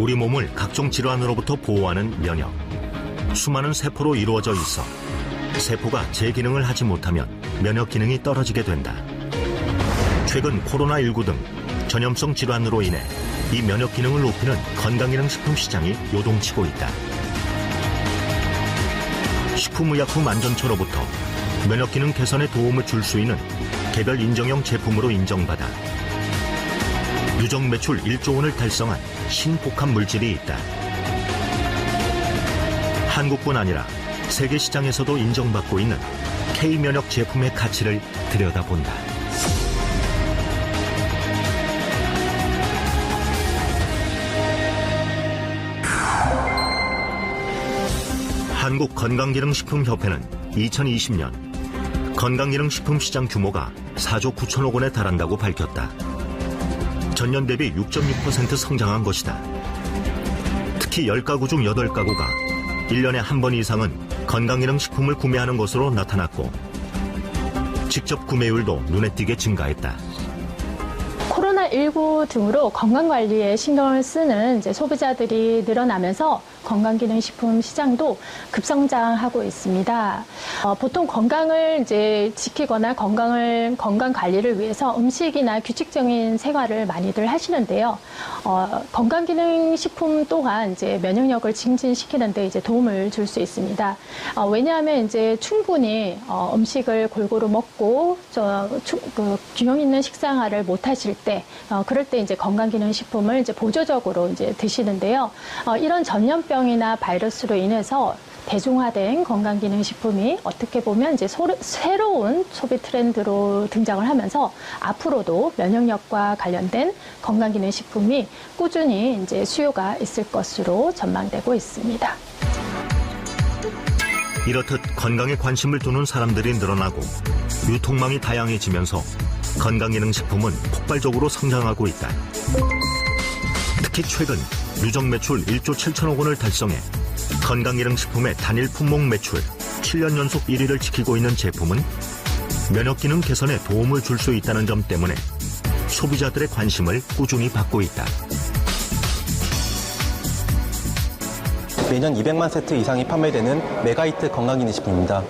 우리 몸을 각종 질환으로부터 보호하는 면역. 수많은 세포로 이루어져 있어 세포가 제 기능을 하지 못하면 면역 기능이 떨어지게 된다. 최근 코로나19 등 전염성 질환으로 인해 이 면역 기능을 높이는 건강기능식품 시장이 요동치고 있다. 식품의약품안전처로부터 면역 기능 개선에 도움을 줄 수 있는 개별 인정형 제품으로 인정받아 누적 매출 1조 원을 달성한 신복합 물질이 있다. 한국뿐 아니라 세계 시장에서도 인정받고 있는 K면역 제품의 가치를 들여다본다. 한국건강기능식품협회는 2020년 건강기능식품 시장 규모가 4조 9천억 원에 달한다고 밝혔다. 전년 대비 6.6% 성장한 것이다. 특히 10가구 중 8가구가 1년에 한 번 이상은 건강기능식품을 구매하는 것으로 나타났고 직접 구매율도 눈에 띄게 증가했다. 코로나19 등으로 건강관리에 신경을 쓰는 소비자들이 늘어나면서 건강기능식품 시장도 급성장하고 있습니다. 보통 건강을 지키거나 건강 관리를 위해서 음식이나 규칙적인 생활을 많이들 하시는데요. 건강기능식품 또한 면역력을 증진시키는 데 도움을 줄 수 있습니다. 왜냐하면 충분히 음식을 골고루 먹고 균형 있는 식생활을 못 하실 때 그럴 때 건강기능식품을 보조적으로 드시는데요. 이런 전염병이나 바이러스로 인해서 대중화된 건강기능식품이 어떻게 보면 새로운 소비 트렌드로 등장을 하면서 앞으로도 면역력과 관련된 건강기능식품이 꾸준히 수요가 있을 것으로 전망되고 있습니다. 이렇듯 건강에 관심을 두는 사람들이 늘어나고 유통망이 다양해지면서 건강기능식품은 폭발적으로 성장하고 있다. 특히 최근 누적 매출 1조 7천억 원을 달성해 건강기능식품의 단일 품목 매출 7년 연속 1위를 지키고 있는 제품은 면역기능 개선에 도움을 줄 수 있다는 점 때문에 소비자들의 관심을 꾸준히 받고 있다. 매년 200만 세트 이상이 판매되는 메가히트 건강기능식품입니다.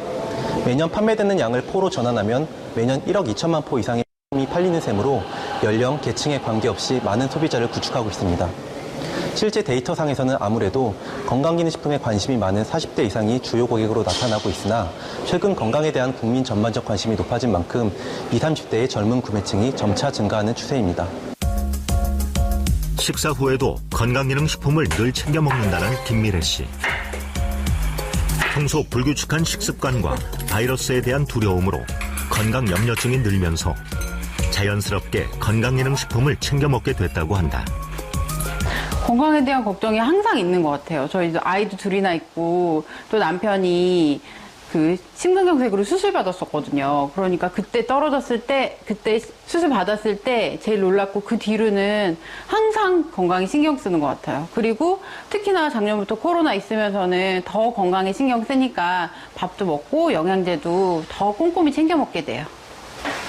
매년 판매되는 양을 포로 전환하면 매년 1억 2천만 포 이상의 이 팔리는 셈으로 연령, 계층에 관계없이 많은 소비자를 구축하고 있습니다. 실제 데이터상에서는 아무래도 건강기능식품에 관심이 많은 40대 이상이 주요 고객으로 나타나고 있으나 최근 건강에 대한 국민 전반적 관심이 높아진 만큼 20, 30대의 젊은 구매층이 점차 증가하는 추세입니다. 식사 후에도 건강기능식품을 늘 챙겨 먹는다는 김미래 씨. 평소 불규칙한 식습관과 바이러스에 대한 두려움으로 건강 염려증이 늘면서 자연스럽게 건강기능식품을 챙겨 먹게 됐다고 한다. 건강에 대한 걱정이 항상 있는 것 같아요. 저희도 아이도 둘이나 있고 또 남편이 심근경색으로 수술 받았었거든요. 그러니까 그때 수술 받았을 때 제일 놀랐고 그 뒤로는 항상 건강에 신경 쓰는 것 같아요. 그리고 특히나 작년부터 코로나 있으면서는 더 건강에 신경 쓰니까 밥도 먹고 영양제도 더 꼼꼼히 챙겨 먹게 돼요.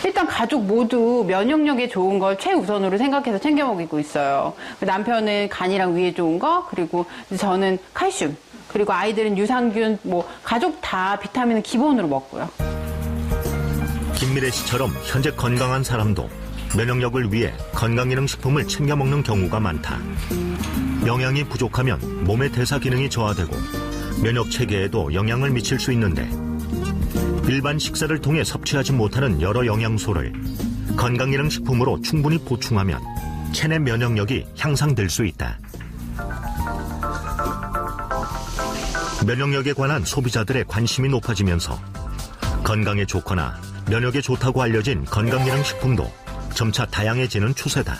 일단 가족 모두 면역력에 좋은 걸 최우선으로 생각해서 챙겨 먹이고 있어요. 남편은 간이랑 위에 좋은 거, 그리고 저는 칼슘, 그리고 아이들은 유산균, 가족 다 비타민은 기본으로 먹고요. 김미래 씨처럼 현재 건강한 사람도 면역력을 위해 건강기능식품을 챙겨 먹는 경우가 많다. 영양이 부족하면 몸의 대사 기능이 저하되고 면역 체계에도 영향을 미칠 수 있는데 일반 식사를 통해 섭취하지 못하는 여러 영양소를 건강기능식품으로 충분히 보충하면 체내 면역력이 향상될 수 있다. 면역력에 관한 소비자들의 관심이 높아지면서 건강에 좋거나 면역에 좋다고 알려진 건강기능식품도 점차 다양해지는 추세다.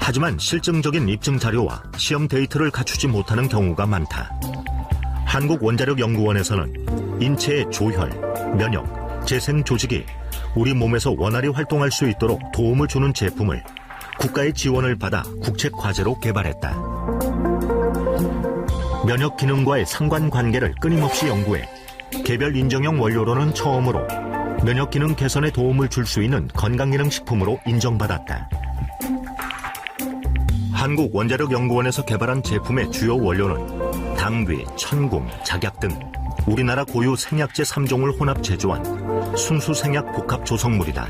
하지만 실증적인 입증 자료와 시험 데이터를 갖추지 못하는 경우가 많다. 한국원자력연구원에서는 인체의 조혈, 면역, 재생 조직이 우리 몸에서 원활히 활동할 수 있도록 도움을 주는 제품을 국가의 지원을 받아 국책 과제로 개발했다. 면역 기능과의 상관관계를 끊임없이 연구해 개별 인정형 원료로는 처음으로 면역 기능 개선에 도움을 줄 수 있는 건강기능식품으로 인정받았다. 한국원자력연구원에서 개발한 제품의 주요 원료는 당귀, 천궁, 작약 등 우리나라 고유 생약제 3종을 혼합 제조한 순수생약 복합 조성물이다.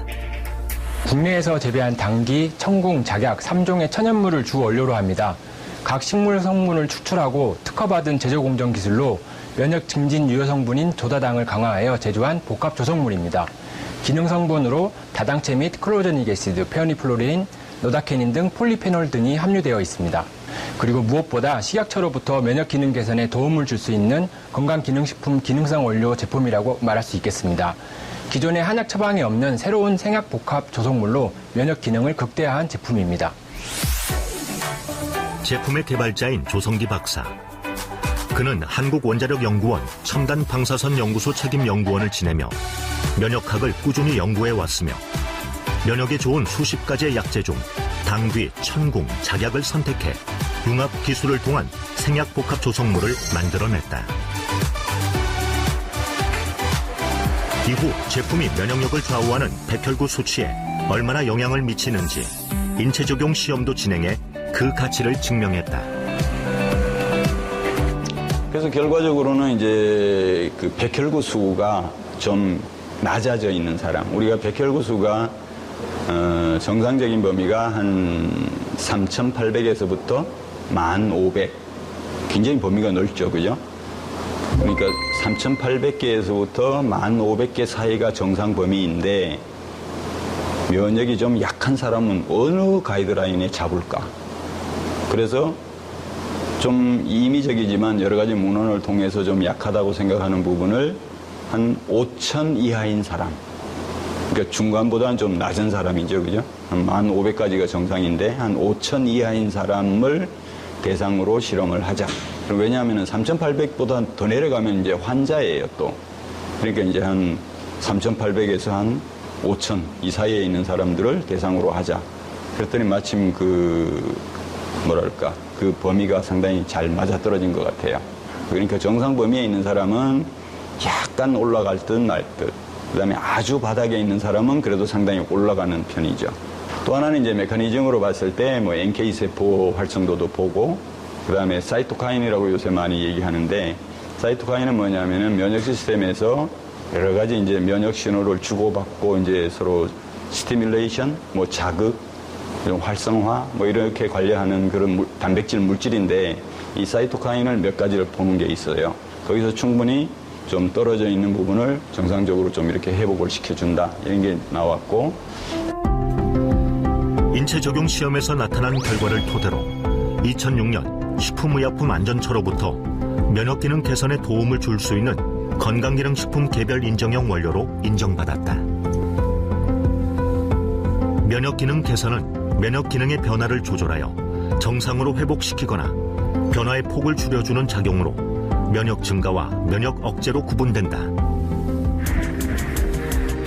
국내에서 재배한 당귀, 천궁, 작약 3종의 천연물을 주 원료로 합니다. 각 식물 성분을 추출하고 특허받은 제조 공정 기술로 면역 증진 유효 성분인 조다당을 강화하여 제조한 복합 조성물입니다. 기능 성분으로 다당체 및 클로로제닉 애시드, 페어니플로린, 노다케닌 등 폴리페놀 등이 함유되어 있습니다. 그리고 무엇보다 식약처로부터 면역 기능 개선에 도움을 줄 수 있는 건강기능식품 기능성 원료 제품이라고 말할 수 있겠습니다. 기존의 한약 처방에 없는 새로운 생약 복합 조성물로 면역 기능을 극대화한 제품입니다. 제품의 개발자인 조성기 박사. 그는 한국원자력연구원 첨단 방사선 연구소 책임 연구원을 지내며 면역학을 꾸준히 연구해 왔으며 면역에 좋은 수십 가지의 약재 중 당귀, 천궁, 작약을 선택해 융합 기술을 통한 생약 복합 조성물을 만들어냈다. 이후 제품이 면역력을 좌우하는 백혈구 수치에 얼마나 영향을 미치는지 인체 적용 시험도 진행해 그 가치를 증명했다. 그래서 결과적으로는 이제 그 백혈구 수가 좀 낮아져 있는 사람, 우리가 백혈구 수가 정상적인 범위가 한 3,800에서부터 1,500, 굉장히 범위가 넓죠, 그죠? 그러니까 3,800개에서부터 1,500개 사이가 정상 범위인데 면역이 좀 약한 사람은 어느 가이드라인에 잡을까? 그래서 좀 임의적이지만 여러 가지 문헌을 통해서 좀 약하다고 생각하는 부분을 한 5,000 이하인 사람, 그러니까 중간보다는 좀 낮은 사람이죠, 그죠? 한 1,500까지가 정상인데 한 5,000 이하인 사람을 대상으로 실험을 하자. 왜냐하면 3,800보다 더 내려가면 이제 환자예요, 또. 그러니까 이제 한 3,800에서 한 5,000 이 사이에 있는 사람들을 대상으로 하자. 그랬더니 마침 그 범위가 상당히 잘 맞아떨어진 것 같아요. 그러니까 정상 범위에 있는 사람은 약간 올라갈 듯 말 듯. 그 다음에 아주 바닥에 있는 사람은 그래도 상당히 올라가는 편이죠. 또 하나는 이제 메커니즘으로 봤을 때 뭐 NK세포 활성도도 보고, 그 다음에 사이토카인이라고 요새 많이 얘기하는데, 사이토카인은 뭐냐면은 면역 시스템에서 여러 가지 이제 면역 신호를 주고받고 이제 서로 스티뮬레이션, 뭐 자극, 이런 활성화, 뭐 이렇게 관리하는 그런 단백질 물질인데, 이 사이토카인을 몇 가지를 보는 게 있어요. 거기서 충분히 좀 떨어져 있는 부분을 정상적으로 좀 이렇게 회복을 시켜준다, 이런 게 나왔고. 인체 적용 시험에서 나타난 결과를 토대로 2006년 식품의약품안전처로부터 면역기능 개선에 도움을 줄 수 있는 건강기능식품 개별 인정형 원료로 인정받았다. 면역기능 개선은 면역기능의 변화를 조절하여 정상으로 회복시키거나 변화의 폭을 줄여주는 작용으로 면역 증가와 면역 억제로 구분된다.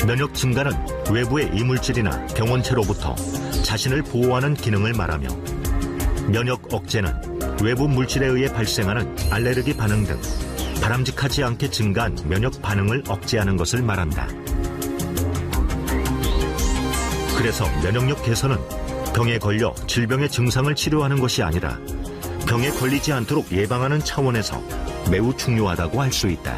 면역 증가는 외부의 이물질이나 병원체로부터 자신을 보호하는 기능을 말하며, 면역 억제는 외부 물질에 의해 발생하는 알레르기 반응 등 바람직하지 않게 증가한 면역 반응을 억제하는 것을 말한다. 그래서 면역력 개선은 병에 걸려 질병의 증상을 치료하는 것이 아니라 병에 걸리지 않도록 예방하는 차원에서 매우 중요하다고 할 수 있다.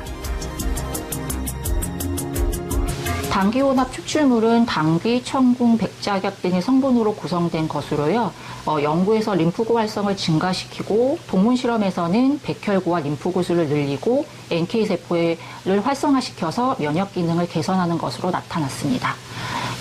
당귀혼합 추출물은 당귀, 천궁, 백작약 등의 성분으로 구성된 것으로요. 연구에서 림프구 활성을 증가시키고 동물 실험에서는 백혈구와 림프구수를 늘리고 NK세포를 활성화시켜서 면역 기능을 개선하는 것으로 나타났습니다.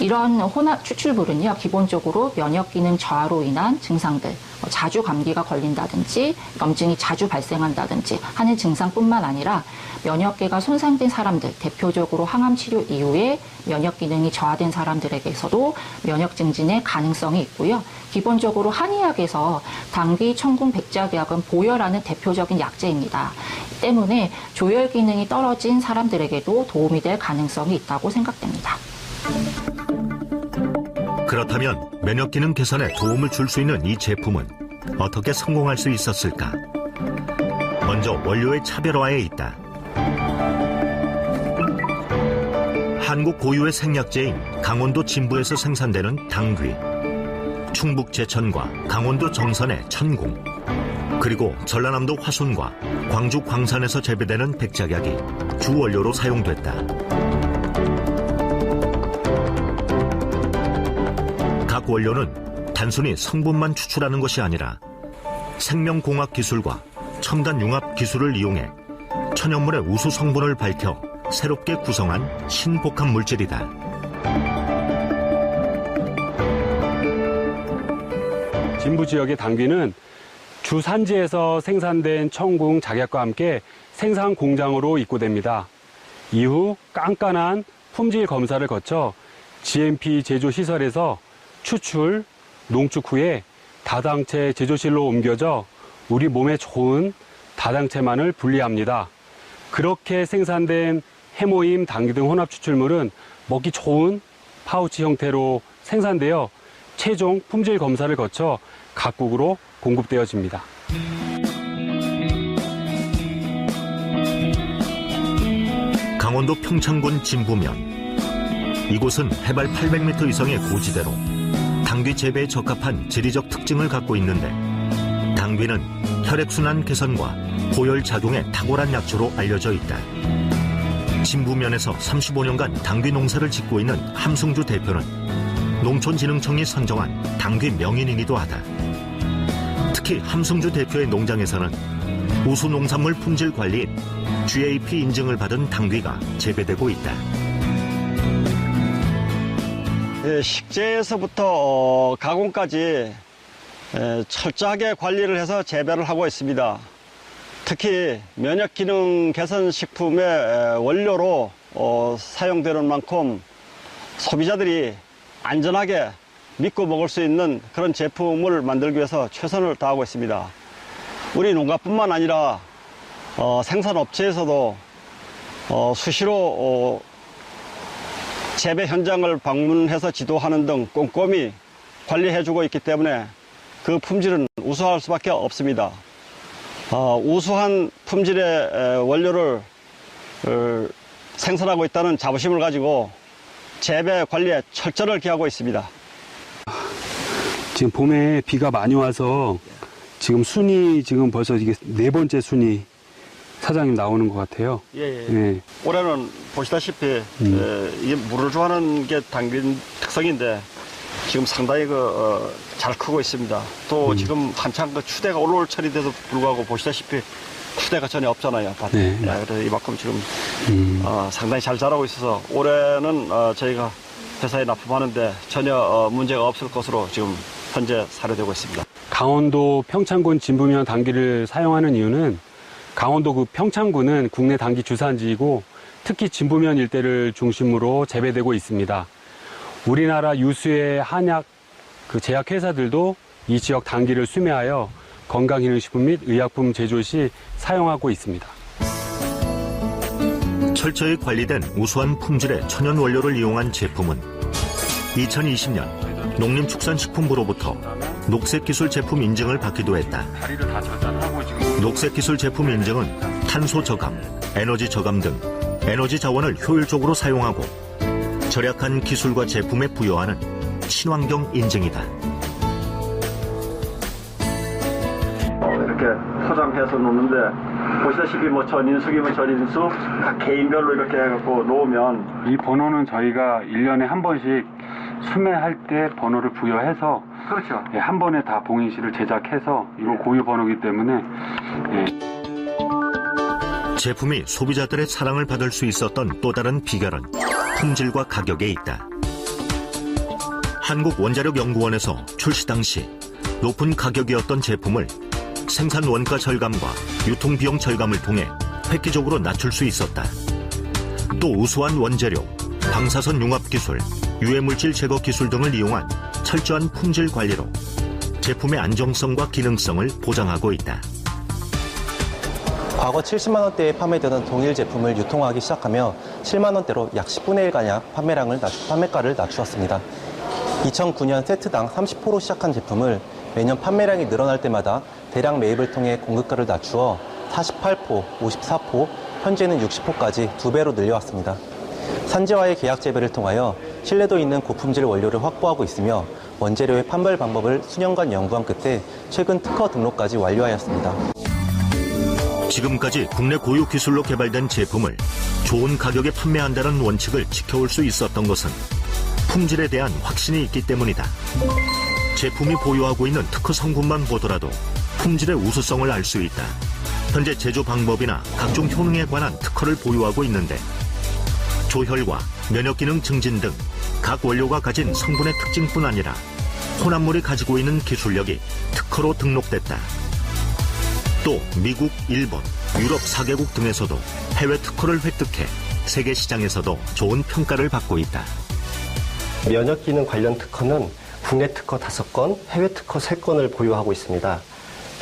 이런 혼합 추출물은요, 기본적으로 면역 기능 저하로 인한 증상들, 자주 감기가 걸린다든지 염증이 자주 발생한다든지 하는 증상뿐만 아니라 면역계가 손상된 사람들, 대표적으로 항암 치료 이후에 면역 기능이 저하된 사람들에게서도 면역 증진의 가능성이 있고요. 기본적으로 한의학에서 당귀, 천궁, 백작약은 보혈하는 대표적인 약재입니다. 때문에 조혈 기능이 떨어진 사람들에게도 도움이 될 가능성이 있다고 생각됩니다. 그렇다면 면역기능 개선에 도움을 줄 수 있는 이 제품은 어떻게 성공할 수 있었을까? 먼저 원료의 차별화에 있다. 한국 고유의 생약제인 강원도 진부에서 생산되는 당귀. 충북 제천과 강원도 정선의 천궁, 그리고 전라남도 화순과 광주 광산에서 재배되는 백작약이 주 원료로 사용됐다. 각 원료는 단순히 성분만 추출하는 것이 아니라 생명공학 기술과 첨단 융합 기술을 이용해 천연물의 우수 성분을 밝혀 새롭게 구성한 신복합 물질이다. 진부 지역의 당귀는 주 산지에서 생산된 천궁 작약과 함께 생산 공장으로 입고됩니다. 이후 깐깐한 품질 검사를 거쳐 GMP 제조 시설에서 추출, 농축 후에 다당체 제조실로 옮겨져 우리 몸에 좋은 다당체만을 분리합니다. 그렇게 생산된 해모임, 당귀 등 혼합 추출물은 먹기 좋은 파우치 형태로 생산되어 최종 품질 검사를 거쳐 각국으로 공급되어집니다. 강원도 평창군 진부면. 이곳은 해발 800m 이상의 고지대로 당귀 재배에 적합한 지리적 특징을 갖고 있는데, 당귀는 혈액순환 개선과 고열 작용에 탁월한 약초로 알려져 있다. 진부면에서 35년간 당귀 농사를 짓고 있는 함승주 대표는 농촌진흥청이 선정한 당귀 명인이기도 하다. 특히 함승주 대표의 농장에서는 우수 농산물 품질 관리인 GAP 인증을 받은 당귀가 재배되고 있다. 식재에서부터 가공까지 철저하게 관리를 해서 재배를 하고 있습니다. 특히 면역기능 개선 식품의 원료로 사용되는 만큼 소비자들이 안전하게 믿고 먹을 수 있는 그런 제품을 만들기 위해서 최선을 다하고 있습니다. 우리 농가뿐만 아니라 생산업체에서도 수시로 재배 현장을 방문해서 지도하는 등 꼼꼼히 관리해주고 있기 때문에 그 품질은 우수할 수밖에 없습니다. 우수한 품질의 원료를 생산하고 있다는 자부심을 가지고 재배 관리에 철저를 기하고 있습니다. 지금 봄에 비가 많이 와서 지금 순이 지금 벌써 이게 4번째 순이 사장님 나오는 것 같아요. 예. 올해는 보시다시피 이게 물을 좋아하는 게 당귀 특성인데 지금 상당히 잘 크고 있습니다. 또 지금 한창 추대가 올라올 철이 돼서 불구하고 보시다시피 추대가 전혀 없잖아요. 네. 그래서 이만큼 지금 상당히 잘 자라고 있어서 올해는 저희가 회사에 납품하는데 전혀 문제가 없을 것으로 지금 현재 사료되고 있습니다. 강원도 평창군 진부면 당귀를 사용하는 이유는 강원도 그 평창군은 국내 당귀 주산지이고 특히 진부면 일대를 중심으로 재배되고 있습니다. 우리나라 유수의 한약 제약회사들도 이 지역 당귀를 수매하여 건강기능식품 및 의약품 제조 시 사용하고 있습니다. 철저히 관리된 우수한 품질의 천연 원료를 이용한 제품은 2020년 농림축산식품부로부터 녹색기술 제품 인증을 받기도 했다. 녹색기술 제품 인증은 탄소 저감, 에너지 저감 등 에너지 자원을 효율적으로 사용하고 절약한 기술과 제품에 부여하는 친환경 인증이다. 이렇게 포장해서 놓는데 보시다시피 전인수기면 전인수 각 개인별로 이렇게 해갖고 놓으면 이 번호는 저희가 1년에 한 번씩 수매할 때 번호를 부여해서 그렇죠. 한 번에 다 봉인실을 제작해서 이거 고유 번호이기 때문에 제품이 소비자들의 사랑을 받을 수 있었던 또 다른 비결은 품질과 가격에 있다. 한국원자력연구원에서 출시 당시 높은 가격이었던 제품을 생산 원가 절감과 유통비용 절감을 통해 획기적으로 낮출 수 있었다. 또 우수한 원재료, 방사선 융합 기술, 유해물질 제거 기술 등을 이용한 철저한 품질 관리로 제품의 안정성과 기능성을 보장하고 있다. 과거 70만 원대에 판매되던 동일 제품을 유통하기 시작하며 7만 원대로 약 10분의 1가량 판매가를 낮추었습니다. 2009년 세트당 30포로 시작한 제품을 매년 판매량이 늘어날 때마다 대량 매입을 통해 공급가를 낮추어 48포, 54포, 현재는 60포까지 2배로 늘려왔습니다. 산지와의 계약 재배를 통하여 신뢰도 있는 고품질 원료를 확보하고 있으며 원재료의 판별 방법을 수년간 연구한 끝에 최근 특허 등록까지 완료하였습니다. 지금까지 국내 고유 기술로 개발된 제품을 좋은 가격에 판매한다는 원칙을 지켜올 수 있었던 것은 품질에 대한 확신이 있기 때문이다. 제품이 보유하고 있는 특허 성분만 보더라도 품질의 우수성을 알 수 있다. 현재 제조 방법이나 각종 효능에 관한 특허를 보유하고 있는데 조혈과 면역기능 증진 등 각 원료가 가진 성분의 특징뿐 아니라 혼합물이 가지고 있는 기술력이 특허로 등록됐다. 또 미국, 일본, 유럽 4개국 등에서도 해외 특허를 획득해 세계 시장에서도 좋은 평가를 받고 있다. 면역기능 관련 특허는 국내 특허 5건, 해외 특허 3건을 보유하고 있습니다.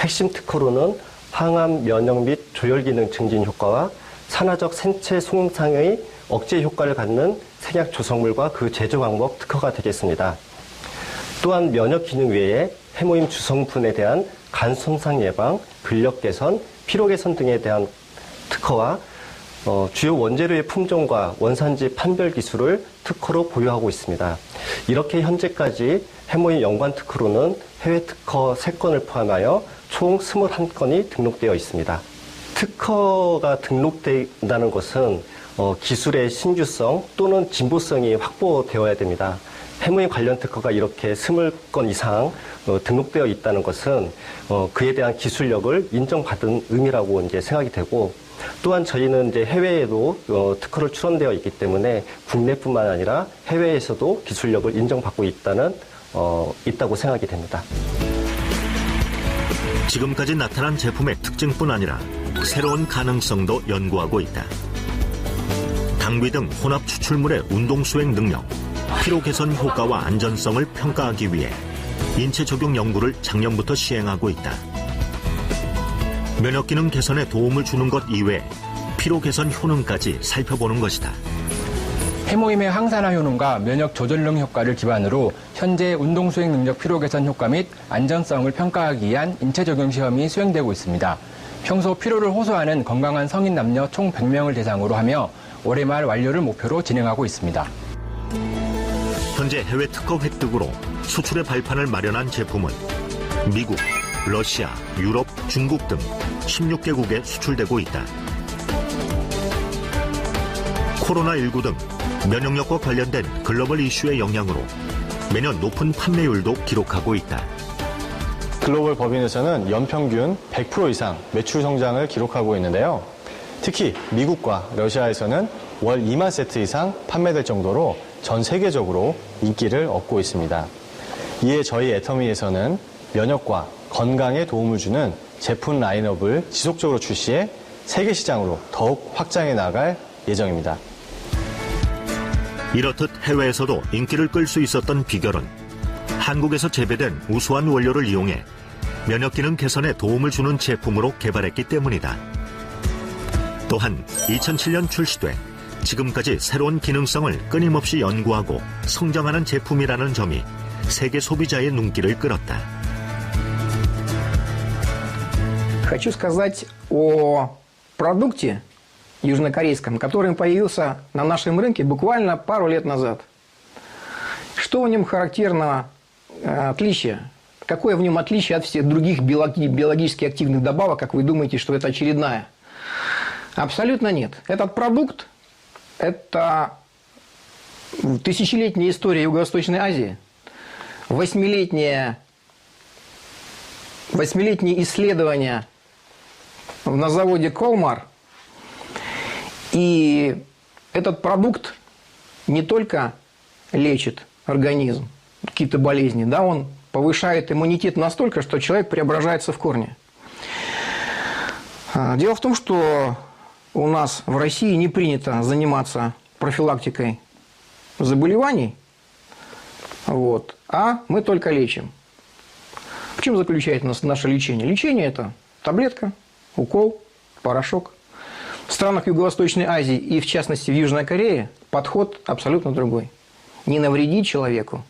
핵심 특허로는 항암, 면역 및 조혈기능 증진 효과와 산화적 생체 손상의 억제 효과를 갖는 생약 조성물과 그 제조 방법 특허가 되겠습니다. 또한 면역 기능 외에 해모임 주성분에 대한 간 손상 예방, 근력 개선, 피로 개선 등에 대한 특허와 주요 원재료의 품종과 원산지 판별 기술을 특허로 보유하고 있습니다. 이렇게 현재까지 해모임 연관 특허로는 해외 특허 3건을 포함하여 총 21건이 등록되어 있습니다. 특허가 등록된다는 것은 기술의 신규성 또는 진보성이 확보되어야 됩니다. 해모임 관련 특허가 이렇게 20건 이상 등록되어 있다는 것은 그에 대한 기술력을 인정받은 의미라고 이제 생각이 되고, 또한 저희는 이제 해외에도 특허를 출원되어 있기 때문에 국내뿐만 아니라 해외에서도 기술력을 인정받고 있다고 생각이 됩니다. 지금까지 나타난 제품의 특징뿐 아니라 새로운 가능성도 연구하고 있다. 당귀 등 혼합 추출물의 운동 수행 능력, 피로 개선 효과와 안전성을 평가하기 위해 인체 적용 연구를 작년부터 시행하고 있다. 면역 기능 개선에 도움을 주는 것 이외에 피로 개선 효능까지 살펴보는 것이다. 해모임의 항산화 효능과 면역 조절능 효과를 기반으로 현재 운동 수행 능력 피로 개선 효과 및 안전성을 평가하기 위한 인체 적용 시험이 수행되고 있습니다. 평소 피로를 호소하는 건강한 성인 남녀 총 100명을 대상으로 하며 올해 말 완료를 목표로 진행하고 있습니다. 현재 해외 특허 획득으로 수출의 발판을 마련한 제품은 미국, 러시아, 유럽, 중국 등 16개국에 수출되고 있다. 코로나19 등 면역력과 관련된 글로벌 이슈의 영향으로 매년 높은 판매율도 기록하고 있다. 글로벌 법인에서는 연평균 100% 이상 매출 성장을 기록하고 있는데요. 특히 미국과 러시아에서는 월 2만 세트 이상 판매될 정도로 전 세계적으로 인기를 얻고 있습니다. 이에 저희 애터미에서는 면역과 건강에 도움을 주는 제품 라인업을 지속적으로 출시해 세계 시장으로 더욱 확장해 나갈 예정입니다. 이렇듯 해외에서도 인기를 끌 수 있었던 비결은 한국에서 재배된 우수한 원료를 이용해 면역 기능 개선에 도움을 주는 제품으로 개발했기 때문이다. 또한 2007년 출시돼 지금까지 새로운 기능성을 끊임없이 연구하고 성장하는 제품이라는 점이 세계 소비자의 눈길을 끌었다. Хочу сказать о продукте южнокорейском, который появился на нашем рынке буквально пару лет назад. Что в нем характерного отличие? Какое в нем отличие от всех других биологически активных добавок, как вы думаете, что это очередная? Абсолютно нет. Этот продукт – это тысячелетняя история Юго-Восточной Азии, восьмилетние исследования на заводе Колмар. И этот продукт не только лечит организм, какие-то болезни, да, он повышает иммунитет настолько, что человек преображается в корне. Дело в том, что у нас в России не принято заниматься профилактикой заболеваний, а мы только лечим. В чем заключается наше лечение? Лечение – это таблетка, укол, порошок. В странах Юго-Восточной Азии и, в частности, в Южной Корее подход абсолютно другой. Не навредить человеку.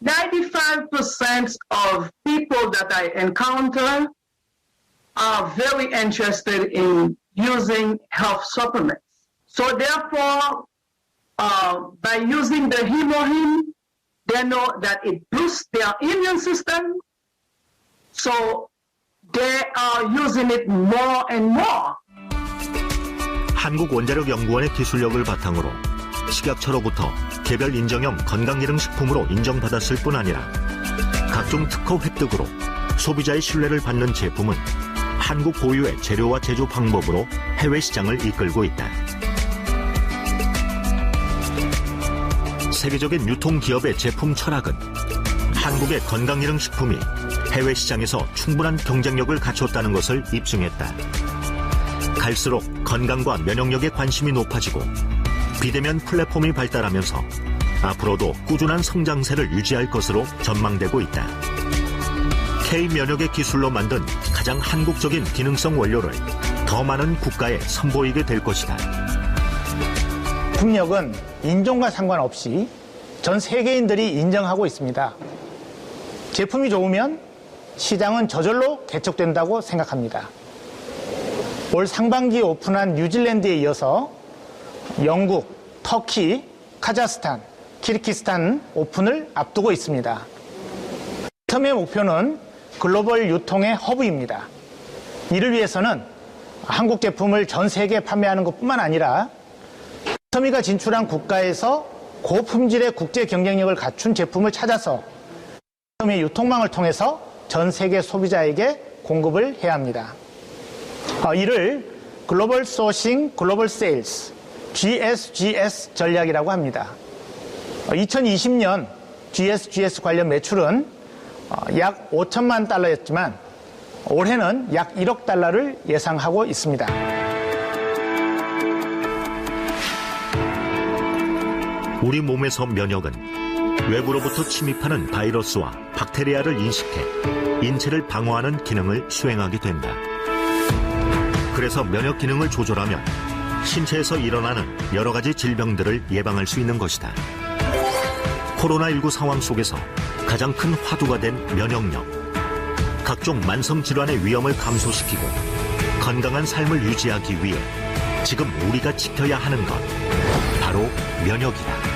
95% of people that I encounter are very interested in using health supplements. So therefore, by using the Hemohim, they know that it boosts their immune system, so they are using it more and more. 한국원자력연구원의 기술력을 바탕으로 식약처로부터 개별 인정형 건강기능식품으로 인정받았을 뿐 아니라 각종 특허 획득으로 소비자의 신뢰를 받는 제품은 한국 고유의 재료와 제조 방법으로 해외 시장을 이끌고 있다. 세계적인 유통기업의 제품 철학은 한국의 건강기능식품이 해외 시장에서 충분한 경쟁력을 갖췄다는 것을 입증했다. 갈수록 건강과 면역력에 관심이 높아지고 비대면 플랫폼이 발달하면서 앞으로도 꾸준한 성장세를 유지할 것으로 전망되고 있다. K-면역의 기술로 만든 가장 한국적인 기능성 원료를 더 많은 국가에 선보이게 될 것이다. 국력은 인종과 상관없이 전 세계인들이 인정하고 있습니다. 제품이 좋으면 시장은 저절로 개척된다고 생각합니다. 올 상반기에 오픈한 뉴질랜드에 이어서 영국, 터키, 카자흐스탄, 키르기스탄 오픈을 앞두고 있습니다. 처음의 목표는 글로벌 유통의 허브입니다. 이를 위해서는 한국 제품을 전 세계에 판매하는 것뿐만 아니라 터미가 진출한 국가에서 고품질의 국제 경쟁력을 갖춘 제품을 찾아서 터미의 유통망을 통해서 전 세계 소비자에게 공급을 해야 합니다. 이를 글로벌 소싱, 글로벌 세일스, GSGS 전략이라고 합니다. 2020년 GSGS 관련 매출은 약 5천만 달러였지만 올해는 약 1억 달러를 예상하고 있습니다. 우리 몸에서 면역은 외부로부터 침입하는 바이러스와 박테리아를 인식해 인체를 방어하는 기능을 수행하게 된다. 그래서 면역 기능을 조절하면 신체에서 일어나는 여러 가지 질병들을 예방할 수 있는 것이다. 코로나19 상황 속에서 가장 큰 화두가 된 면역력. 각종 만성 질환의 위험을 감소시키고 건강한 삶을 유지하기 위해 지금 우리가 지켜야 하는 것, 바로 면역이다.